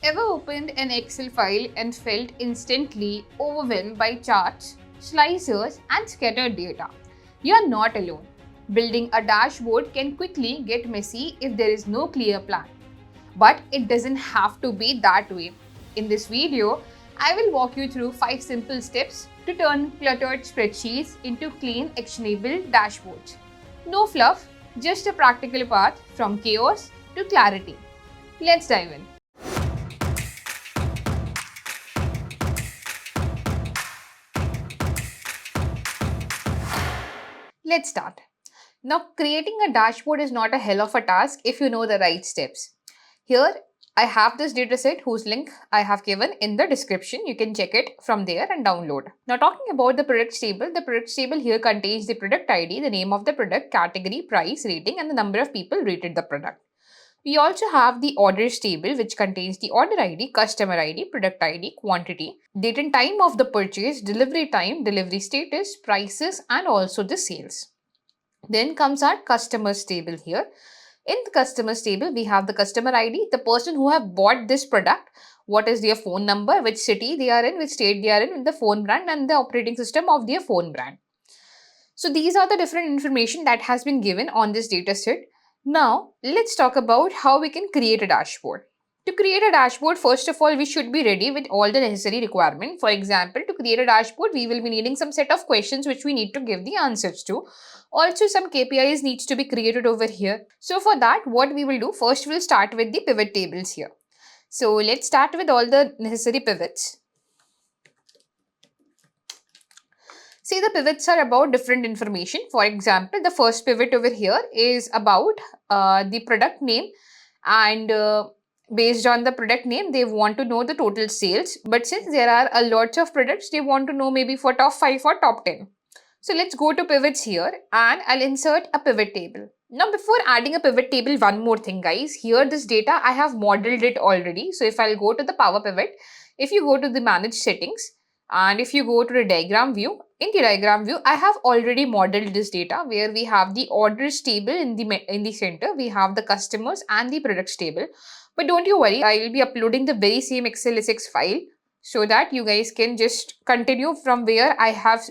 Ever opened an Excel file and felt instantly overwhelmed by charts, slicers, and scattered data? You are not alone. Building a dashboard can quickly get messy if there is no clear plan. But it doesn't have to be that way. In this video, I will walk you through 5 simple steps to turn cluttered spreadsheets into clean, actionable dashboards. No fluff, just a practical path from chaos to clarity. Let's dive in. Let's start. Now, creating a dashboard is not a hell of a task if you know the right steps. Here, I have this dataset whose link I have given in the description. You can check it from there and download. Now, talking about the products table, the products table here contains the product ID, the name of the product, category, price, rating, and the number of people rated the product. We also have the orders table, which contains the order ID, customer ID, product ID, quantity, date and time of the purchase, delivery time, delivery status, prices, and also the sales. Then comes our customers table here. In the customers table, we have the customer ID, the person who have bought this product, what is their phone number, which city they are in, which state they are in, the phone brand, and the operating system of their phone brand. So these are the different information that has been given on this data set. Now, let's talk about how we can create a dashboard. To create a dashboard, first of all, we should be ready with all the necessary requirements. For example, to create a dashboard, we will be needing some set of questions which we need to give the answers to. Also, some KPIs needs to be created over here. So for that, what we will do, first we'll start with the pivot tables here. So let's start with all the necessary pivots. See, the pivots are about different information. For example, the first pivot over here is about the product name, and based on the product name, they want to know the total sales. But since there are a lot of products, they want to know maybe for top 5 or top 10. So let's go to pivots here and I'll insert a pivot table. Now, before adding a pivot table, one more thing, guys. Here, this data, I have modeled it already. So if I'll go to the Power Pivot, if you go to the Manage Settings, and if you go to the diagram view, in the diagram view, I have already modeled this data where we have the orders table in the center, we have the customers and the products table. But don't you worry, I will be uploading the very same XLSX file so that you guys can just continue from where I have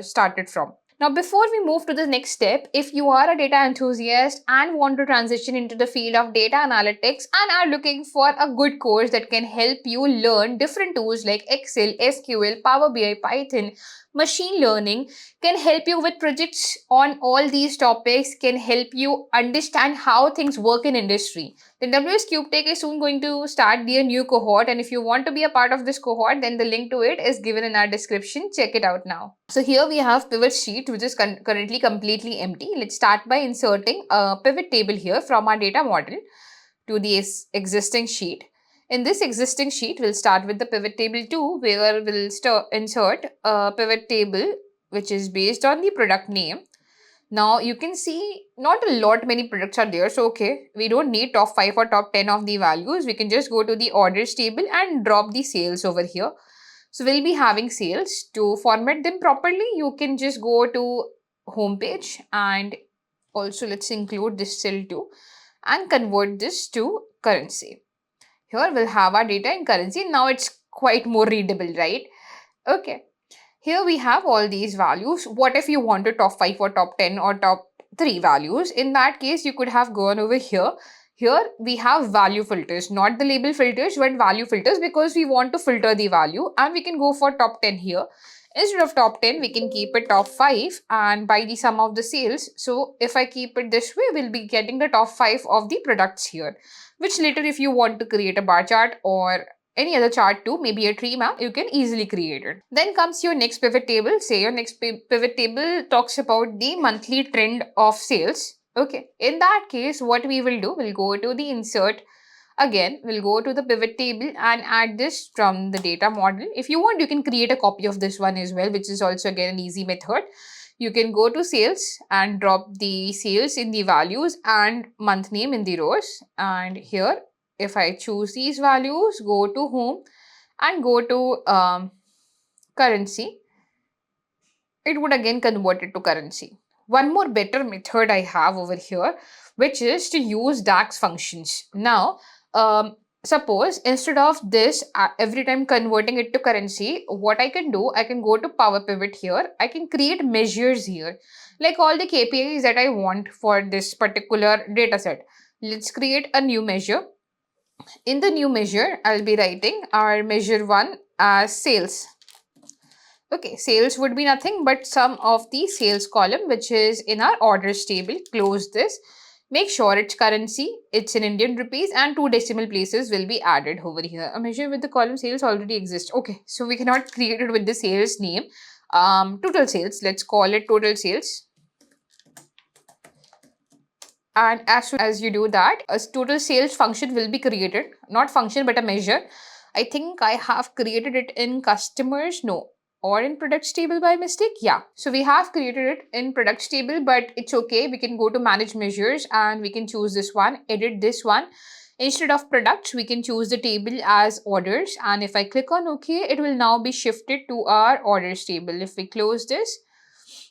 started from. Now, before we move to the next step, if you are a data enthusiast and want to transition into the field of data analytics and are looking for a good course that can help you learn different tools like Excel, SQL, Power BI, Python, machine learning, can help you with projects on all these topics, can help you understand how things work in industry, then WsCube Tech is soon going to start their new cohort, and if you want to be a part of this cohort, then the link to it is given in our description. Check it out now. So here we have pivot sheet, which is currently completely empty. Let's start by inserting a pivot table here from our data model to the existing sheet. In this existing sheet, we'll start with the pivot table 2, where we'll insert a pivot table which is based on the product name. Now you can see not a lot many products are there. So okay, we don't need top 5 or top 10 of the values. We can just go to the orders table and drop the sales over here. So we'll be having sales. To format them properly, you can just go to home page, and also let's include this cell too and convert this to currency. Here we'll have our data in currency. Now it's quite more readable, right? Okay. Here we have all these values. What if you wanted top 5 or top 10 or top 3 values? In that case, you could have gone over here. Here we have value filters, not the label filters, but value filters, because we want to filter the value, and we can go for top 10 here. Instead of top 10, we can keep it top 5 and by the sum of the sales. So if I keep it this way, we'll be getting the top 5 of the products here, which later if you want to create a bar chart or any other chart too, maybe a tree map, you can easily create it. Then comes your next pivot table. Say your next pivot table talks about the monthly trend of sales. Okay, in that case, what we will do, we'll go to the insert. Again, we'll go to the pivot table and add this from the data model. If you want, you can create a copy of this one as well, which is also again an easy method. You can go to sales and drop the sales in the values and month name in the rows. And here, if I choose these values, go to home and go to currency, it would again convert it to currency. One more better method I have over here, which is to use DAX functions. Now, suppose instead of this every time converting it to currency, what I can do, I can go to Power Pivot here. I can create measures here, like all the KPIs that I want for this particular data set. Let's create a new measure. In the new measure, I'll be writing our measure 1 as sales. Okay, sales would be nothing but sum of the sales column, which is in our orders table. Close this. Make sure it's currency, it's in Indian rupees, and 2 decimal places will be added over here. A measure with the column sales already exists. Okay, so we cannot create it with the sales name. Total sales, let's call it total sales. And as soon as you do that, a total sales function will be created. Not function, but a measure. I think I have created it in customers. No, or in products table by mistake. Yeah, so we have created it in products table, but it's okay. We can go to manage measures and we can choose this one, edit this one. Instead of products, we can choose the table as orders, and if I click on OK, it will now be shifted to our orders table. If we close this,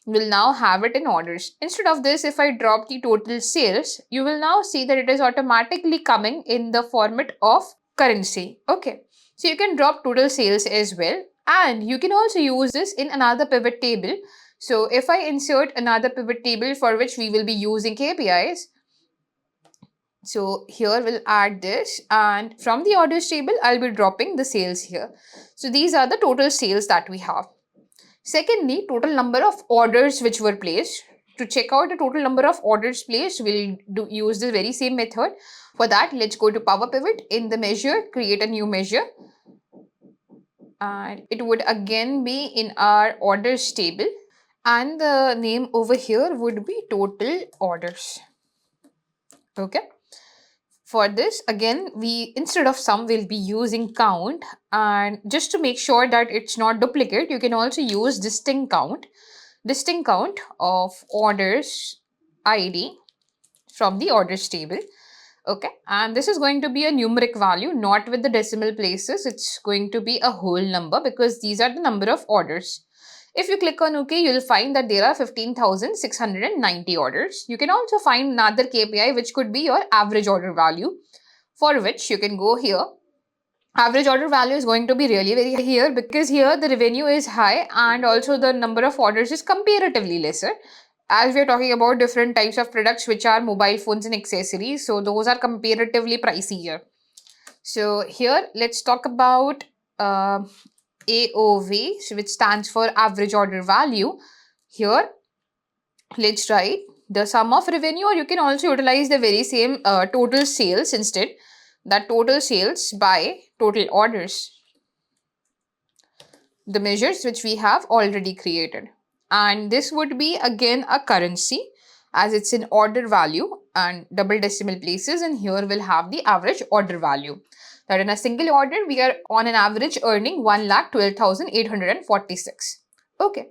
we'll now have it in orders. Instead of this, if I drop the total sales, you will now see that it is automatically coming in the format of currency. Okay, so you can drop total sales as well, and you can also use this in another pivot table. So if I insert another pivot table for which we will be using KPIs, so here we'll add this, and from the orders table I'll be dropping the sales here. So these are the total sales that we have. Secondly, total number of orders which were placed. To check out the total number of orders placed, we'll use the very same method. For that, let's go to Power Pivot. In the measure, create a new measure. And it would again be in our orders table. And the name over here would be total orders. Okay. For this, again, we instead of sum, we'll be using count. And just to make sure that it's not duplicate, you can also use distinct count of orders ID from the orders table. Okay, and this is going to be a numeric value, not with the decimal places. It's going to be a whole number because these are the number of orders. If you click on OK, you'll find that there are 15,690 orders. You can also find another KPI, which could be your average order value, for which you can go here. Average order value is going to be really very high here because here the revenue is high and also the number of orders is comparatively lesser. As we are talking about different types of products which are mobile phones and accessories, so those are comparatively pricey here. So here let's talk about AOV, which stands for average order value. Here let's write the sum of revenue, or you can also utilize the very same total sales instead. That total sales by total orders. The measures which we have already created. And this would be again a currency as it's an order value and double decimal places, and here we'll have the average order value. That in a single order, we are on an average earning 1,12,846. Okay,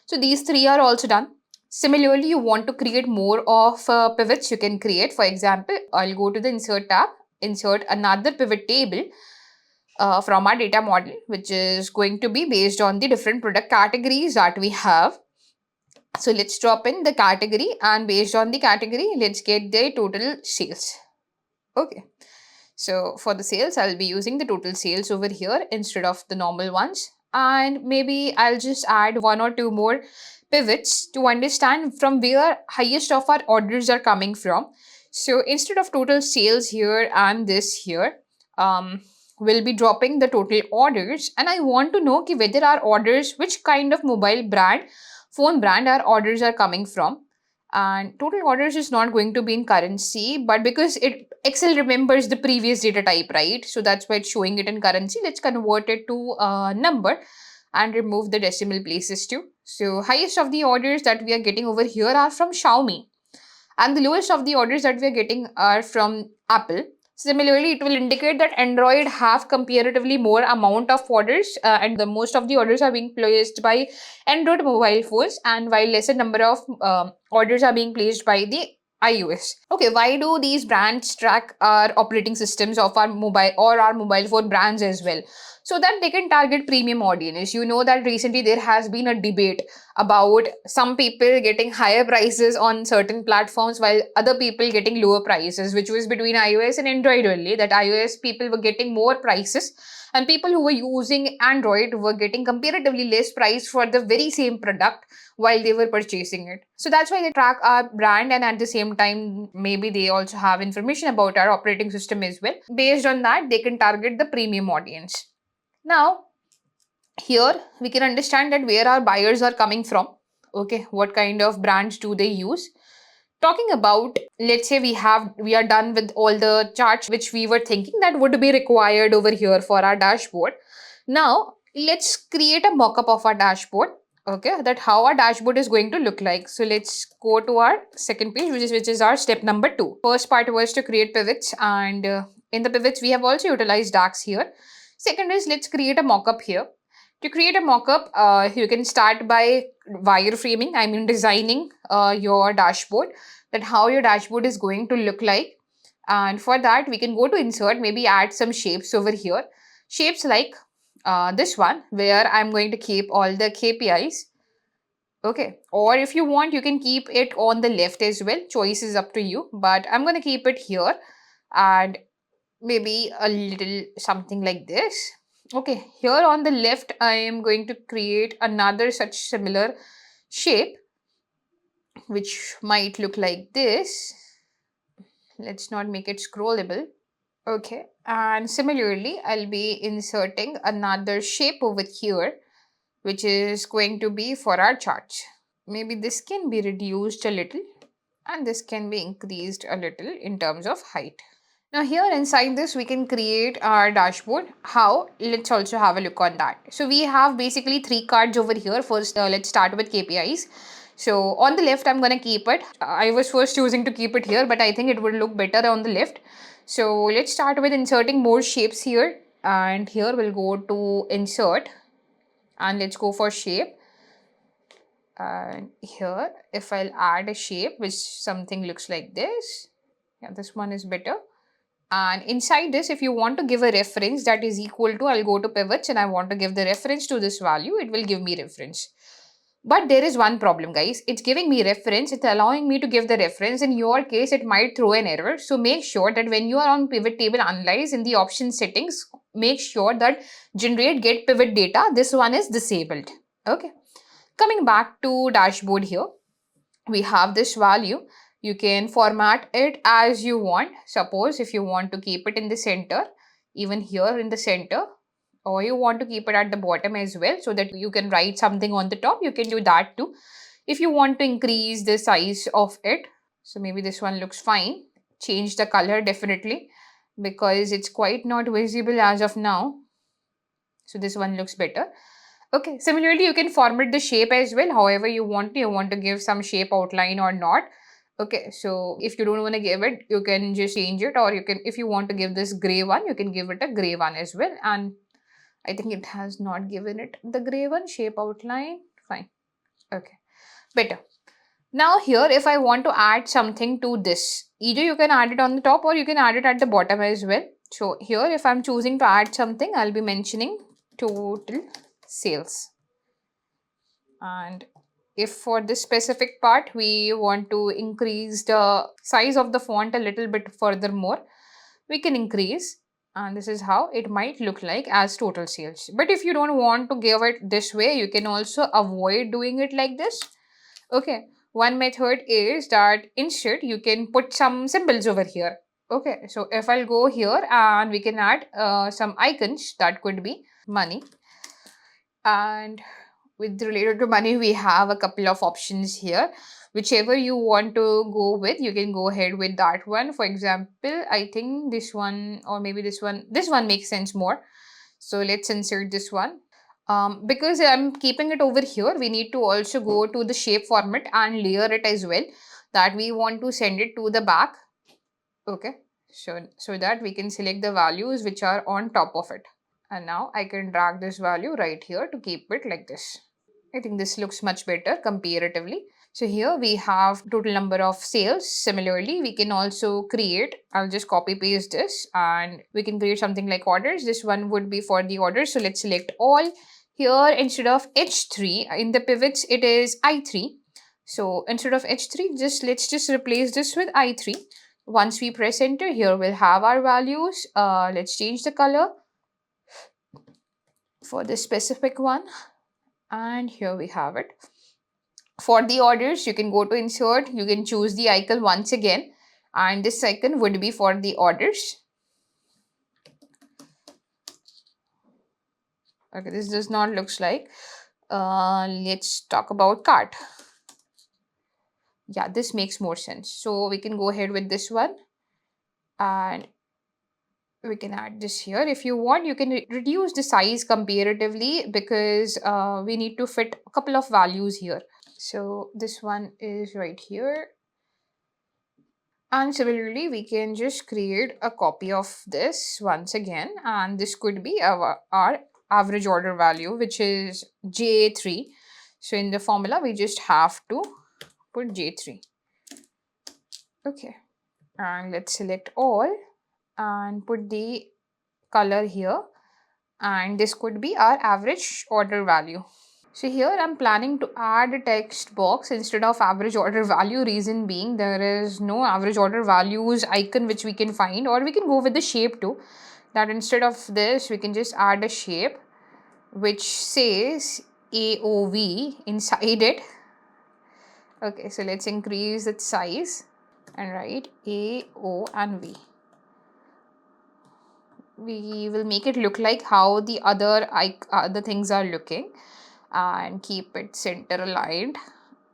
so these three are also done. Similarly, you want to create more of pivots, you can create. For example, I'll go to the insert tab, insert another pivot table from our data model, which is going to be based on the different product categories that we have. So let's drop in the category, and based on the category, let's get the total sales. Okay. So for the sales, I'll be using the total sales over here instead of the normal ones. And maybe I'll just add 1 or 2 more pivots to understand from where highest of our orders are coming from. So instead of total sales here and this here, we'll be dropping the total orders. And I want to know whether our orders, which kind of phone brand our orders are coming from. And total orders is not going to be in currency, but because Excel remembers the previous data type, right? So that's why it's showing it in currency. Let's convert it to a number and remove the decimal places too. So highest of the orders that we are getting over here are from Xiaomi, and the lowest of the orders that we are getting are from Apple. Similarly, it will indicate that Android have comparatively more amount of orders, and the most of the orders are being placed by Android mobile phones, and while lesser number of orders are being placed by the iOS. Okay, why do these brands track our operating systems of our mobile or our mobile phone brands as well? So that they can target premium audience. You know that recently there has been a debate about some people getting higher prices on certain platforms while other people getting lower prices, which was between iOS and Android only. That iOS people were getting more prices and people who were using Android were getting comparatively less price for the very same product while they were purchasing it. So that's why they track our brand, and at the same time, maybe they also have information about our operating system as well. Based on that, they can target the premium audience. Now, here we can understand that where our buyers are coming from. Okay, what kind of brands do they use? Talking about, let's say we are done with all the charts which we were thinking that would be required over here for our dashboard. Now let's create a mock-up of our dashboard. Okay, that how our dashboard is going to look like. So let's go to our second page, which is our step number 2. First part was to create pivots, and in the pivots we have also utilized DAX here. Second is, let's create a mock-up here. To create a mockup, you can start by wireframing, I mean designing your dashboard, that how your dashboard is going to look like. And for that, we can go to insert, maybe add some shapes over here. Shapes like this one, where I'm going to keep all the KPIs. Okay, or if you want, you can keep it on the left as well. Choice is up to you, but I'm going to keep it here and maybe a little something like this. Okay, here on the left, I am going to create another such similar shape, which might look like this. Let's not make it scrollable. Okay, and similarly, I'll be inserting another shape over here, which is going to be for our charts. Maybe this can be reduced a little, and this can be increased a little in terms of height. Now here inside this, we can create our dashboard. How? Let's also have a look on that. So we have basically 3 cards over here. First, let's start with KPIs. So on the left, I'm going to keep it. I was first choosing to keep it here, but I think it would look better on the left. So let's start with inserting more shapes here. And here we'll go to insert and let's go for shape. And here, if I'll add a shape which something looks like this. Yeah, this one is better. And inside this, if you want to give a reference that is equal to, I'll go to pivots and I want to give the reference to this value, it will give me reference. But there is one problem, guys. It's giving me reference. It's allowing me to give the reference. In your case, it might throw an error. So make sure that when you are on pivot table analyze, in the option settings, make sure that generate get pivot data, this one is disabled. Okay. Coming back to dashboard here, we have this value. You can format it as you want. Suppose if you want to keep it in the center, even here in the center, or you want to keep it at the bottom as well so that you can write something on the top, you can do that too. If you want to increase the size of it, so maybe this one looks fine. Change the color definitely because it's quite not visible as of now. So this one looks better. Okay, similarly, you can format the shape as well. However you want to give some shape outline or not. Okay, so if you don't want to give it, you can just change it, or you can, if you want to give this gray one, you can give it a gray one as well. And I think it has not given it the gray one, shape outline, fine. Okay, better. Now here, if I want to add something to this, either you can add it on the top or you can add it at the bottom as well. So here, if I'm choosing to add something, I'll be mentioning total sales. And if for this specific part, we want to increase the size of the font a little bit furthermore, we can increase. And this is how it might look like as total sales. But if you don't want to give it this way, you can also avoid doing it like this. Okay, one method is that instead you can put some symbols over here. Okay, so if I'll go here and we can add some icons, that could be money. And with related to money, we have a couple of options here. Whichever you want to go with, you can go ahead with that one. For example, I think this one or maybe this one makes sense more. So let's insert this one. Because I'm keeping it over here, we need to also go to the shape format and layer it as well, that we want to send it to the back. Okay, so that we can select the values which are on top of it. And now I can drag this value right here to keep it like this. I think this looks much better comparatively. So here we have total number of sales. Similarly, we can also create, I'll just copy paste this and we can create something like orders. This one would be for the orders. So let's select all. Here, instead of H3, in the pivots, it is I3. So instead of H3, let's just replace this with I3. Once we press enter, here we'll have our values. Let's change the color for this specific one. And here we have it. For the orders, you can go to insert, you can choose the icon once again, and this icon would be for the orders. Okay, this does not looks like. Let's talk about cart. Yeah, this makes more sense. So we can go ahead with this one, and we can add this here. If you want, you can reduce the size comparatively, because we need to fit a couple of values here. So this one is right here. And similarly, we can just create a copy of this once again, and this could be our average order value, which is J3. So in the formula, we just have to put J3. Okay, and let's select all and put the color here, and this could be our average order value. So here I'm planning to add a text box instead of average order value. Reason being, there is no average order values icon which we can find, or we can go with the shape too. That instead of this, we can just add a shape which says AOV inside it. Okay, so let's increase its size and write AO and V. We will make it look like how the other things are looking, and keep it center aligned.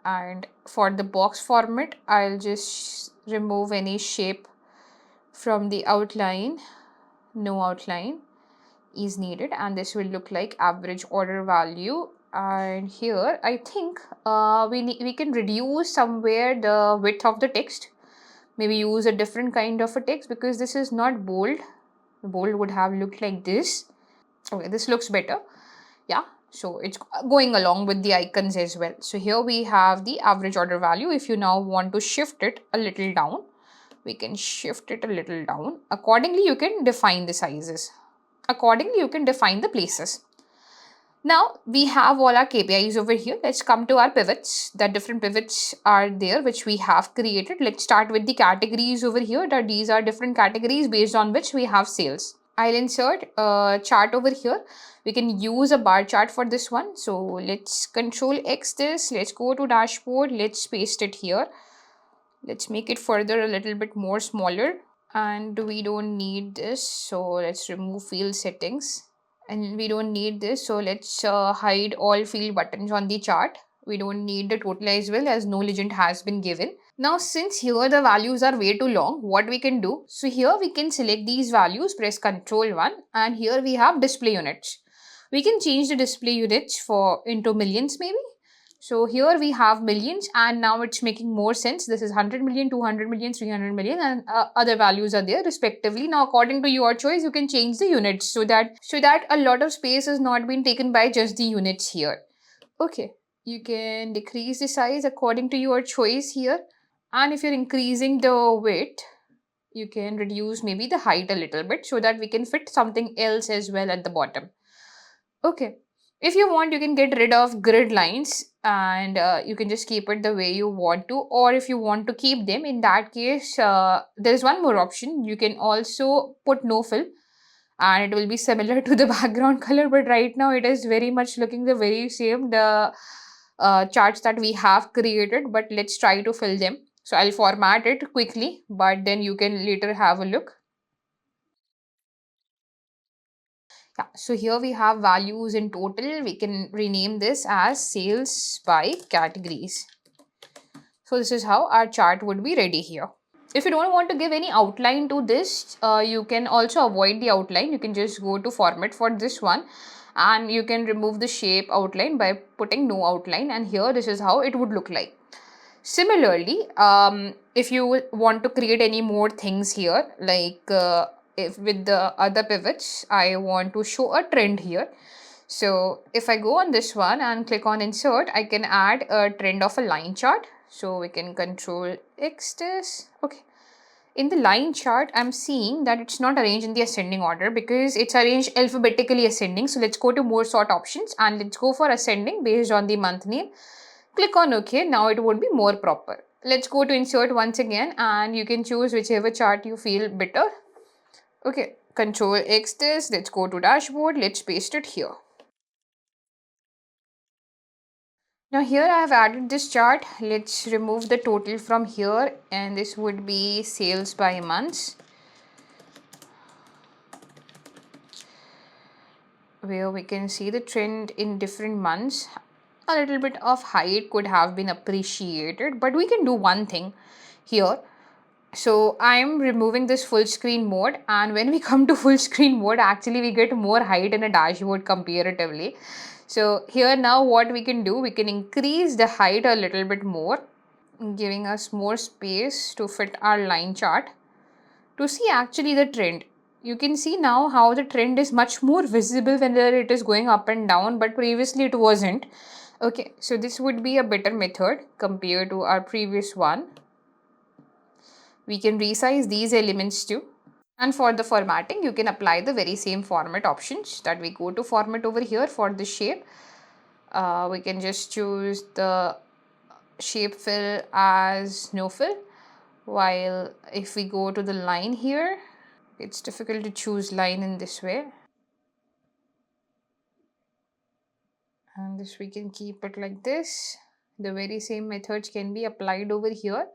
And for the box format, I'll just remove any shape from the outline. No outline is needed, and this will look like average order value. And here I think we can reduce somewhere the width of the text, maybe use a different kind of a text, because this is not bold. Bold would have looked like this. Okay, this looks better. Yeah, so it's going along with the icons as well. So here we have the average order value. If you now want to shift it a little down, we can shift it a little down. Accordingly, you can define the sizes. Accordingly, you can define the places. Now we have all our KPIs over here. Let's come to our pivots. The different pivots are there which we have created. Let's start with the categories over here. That these are different categories based on which we have sales. I'll insert a chart over here. We can use a bar chart for this one. So let's Control X this. Let's go to dashboard. Let's paste it here. Let's make it further a little bit more smaller. And we don't need this. So let's remove field settings. And we don't need this. So let's hide all field buttons on the chart. We don't need the total as well, as no legend has been given. Now, since here the values are way too long, what we can do? So here we can select these values, press Ctrl 1, and here we have display units. We can change the display units into millions maybe. So here we have millions, and now it's making more sense. This is 100 million, 200 million, 300 million, and other values are there respectively. Now, according to your choice, you can change the units so that a lot of space is not being taken by just the units here. Okay, you can decrease the size according to your choice here. And if you're increasing the width, you can reduce maybe the height a little bit so that we can fit something else as well at the bottom. Okay. If you want, you can get rid of grid lines, and you can just keep it the way you want to. Or if you want to keep them, in that case, there is one more option. You can also put no fill, and it will be similar to the background color. But right now, it is very much looking the very same, the charts that we have created. But let's try to fill them. So I'll format it quickly, but then you can later have a look. Yeah, so here we have values in total. We can rename this as sales by categories. So this is how our chart would be ready here. If you don't want to give any outline to this, you can also avoid the outline. You can just go to format for this one, and you can remove the shape outline by putting no outline, and here this is how it would look like. Similarly, if you want to create any more things here, like if with the other pivots, I want to show a trend here. So if I go on this one and click on insert, I can add a trend of a line chart. So we can Control X this. Okay. In the line chart, I'm seeing that it's not arranged in the ascending order because it's arranged alphabetically ascending. So let's go to more sort options and let's go for ascending based on the month name. Click on OK. Now it would be more proper. Let's go to insert once again and you can choose whichever chart you feel better. Okay, Control X this. Let's go to dashboard. Let's paste it here. Now here I have added this chart. Let's remove the total from here and this would be sales by months, where we can see the trend in different months. A little bit of height could have been appreciated, but we can do one thing here. So I'm removing this full screen mode, and when we come to full screen mode, actually we get more height in a dashboard comparatively. So here now what we can do, we can increase the height a little bit more, giving us more space to fit our line chart to see actually the trend. You can see now how the trend is much more visible whenever it is going up and down, but previously it wasn't. Okay, so this would be a better method compared to our previous one. We can resize these elements too. And for the formatting, you can apply the very same format options that we go to format over here for the shape. We can just choose the shape fill as no fill. While if we go to the line here, it's difficult to choose line in this way. And this we can keep it like this. The very same methods can be applied over here.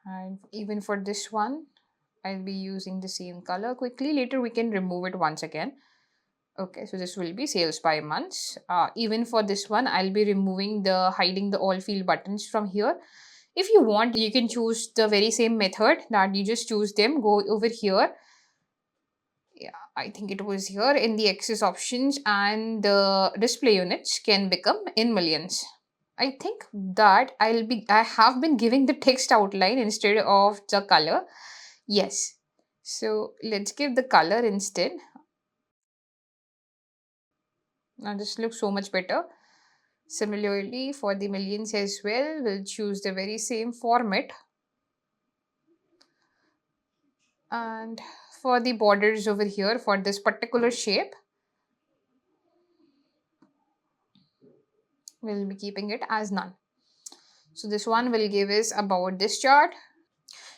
And even for this one, I'll be using the same color quickly. Later we can remove it once again. Okay, so this will be sales by months. Even for this one, I'll be removing the hiding the all field buttons from here. If you want, you can choose the very same method that you just choose them, go over here. Yeah, I think it was here in the access options, and the display units can become in millions. I think that I have been giving the text outline instead of the color. Yes. So let's give the color instead. Now this looks so much better. Similarly, for the millions as well, we'll choose the very same format. And for the borders over here, for this particular shape, we'll be keeping it as none. So this one will give us about this chart.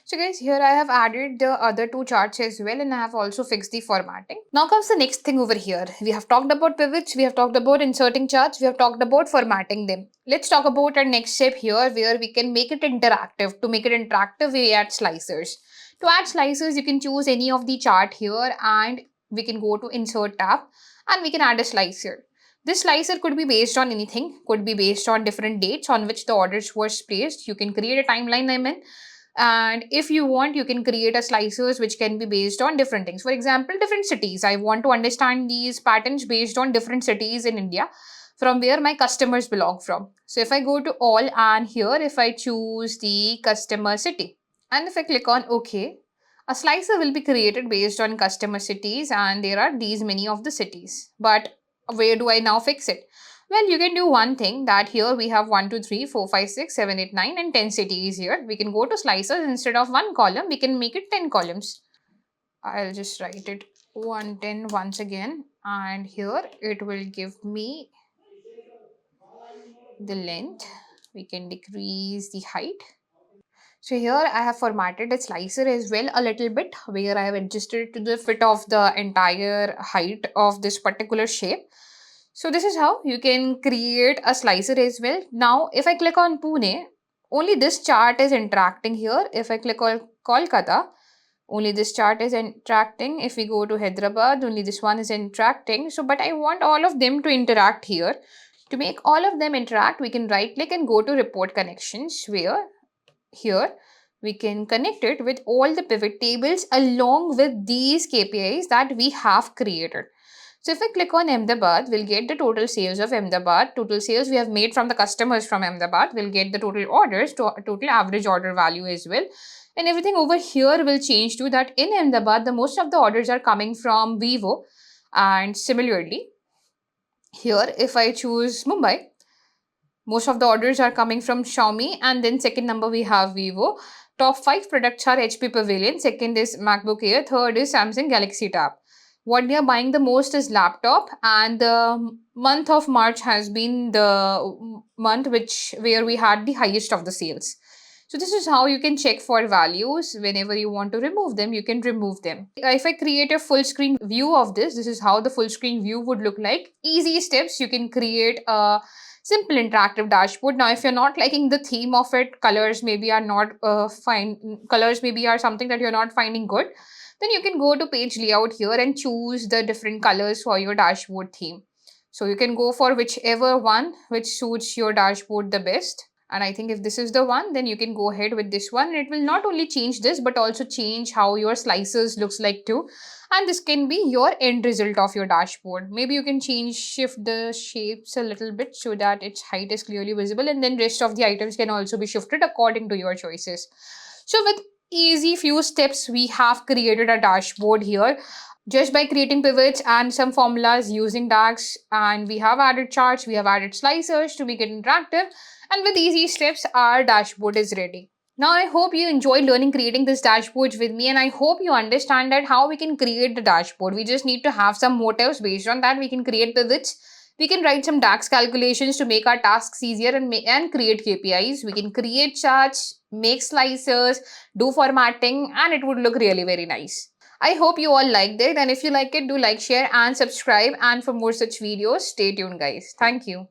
So guys, here I have added the other two charts as well, and I have also fixed the formatting. Now comes the next thing over here. We have talked about pivots, we have talked about inserting charts, we have talked about formatting them. Let's talk about our next step here, where we can make it interactive. To make it interactive, we add slicers. To add slicers, you can choose any of the chart here and we can go to insert tab and we can add a slicer. This slicer could be based on anything, could be based on different dates on which the orders were placed. You can create a timeline, and if you want, you can create a slicers which can be based on different things. For example, different cities. I want to understand these patterns based on different cities in India from where my customers belong from. So if I go to all, and here if I choose the customer city and if I click on OK, a slicer will be created based on customer cities, and there are these many of the cities. But where do I now fix it? Well, you can do one thing, that here we have 1, 2, 3, 4, 5, 6, 7, 8, 9 and 10 cities here. We can go to slicers. Instead of one column, we can make it 10 columns. I'll just write it 110 once again, and here it will give me the length. We can decrease the height. So here I have formatted the slicer as well a little bit, where I have adjusted it to the fit of the entire height of this particular shape. So this is how you can create a slicer as well. Now, if I click on Pune, only this chart is interacting here. If I click on Kolkata, only this chart is interacting. If we go to Hyderabad, only this one is interacting. So, but I want all of them to interact here. To make all of them interact, we can right click and go to report connections, where here we can connect it with all the pivot tables along with these KPIs that we have created. So if I click on Ahmedabad, we'll get the total sales of Ahmedabad, total sales we have made from the customers from Ahmedabad. We'll get the total orders, total average order value as well. And everything over here will change to that in Ahmedabad, the most of the orders are coming from Vivo. And similarly, here if I choose Mumbai, most of the orders are coming from Xiaomi, and then second number we have Vivo. top 5 products are HP Pavilion, second is MacBook Air, third is Samsung Galaxy Tab. What they are buying the most is laptop, and the month of March has been the month where we had the highest of the sales. So this is how you can check for values. Whenever you want to remove them, you can remove them. If I create a full screen view of this is how the full screen view would look like. Easy steps, you can create a simple interactive dashboard. Now, if you're not liking the theme of it, colors maybe are not fine, colors maybe are something that you're not finding good, then you can go to page layout here and choose the different colors for your dashboard theme. So you can go for whichever one which suits your dashboard the best. And I think if this is the one, then you can go ahead with this one. It will not only change this, but also change how your slices looks like too. And this can be your end result of your dashboard. Maybe you can shift the shapes a little bit so that its height is clearly visible, and then rest of the items can also be shifted according to your choices. So with easy few steps, we have created a dashboard here just by creating pivots and some formulas using DAX, and we have added charts, we have added slicers to make it interactive, and with easy steps our dashboard is ready. Now I hope you enjoy learning creating this dashboard with me, and I hope you understand that how we can create the dashboard. We just need to have some motives. Based on that, we can create pivots, we can write some DAX calculations to make our tasks easier, and create KPIs. We can create charts, make slicers, do formatting, and it would look really very nice. I hope you all liked it, and if you like it, do like, share and subscribe, and for more such videos, stay tuned guys. Thank you.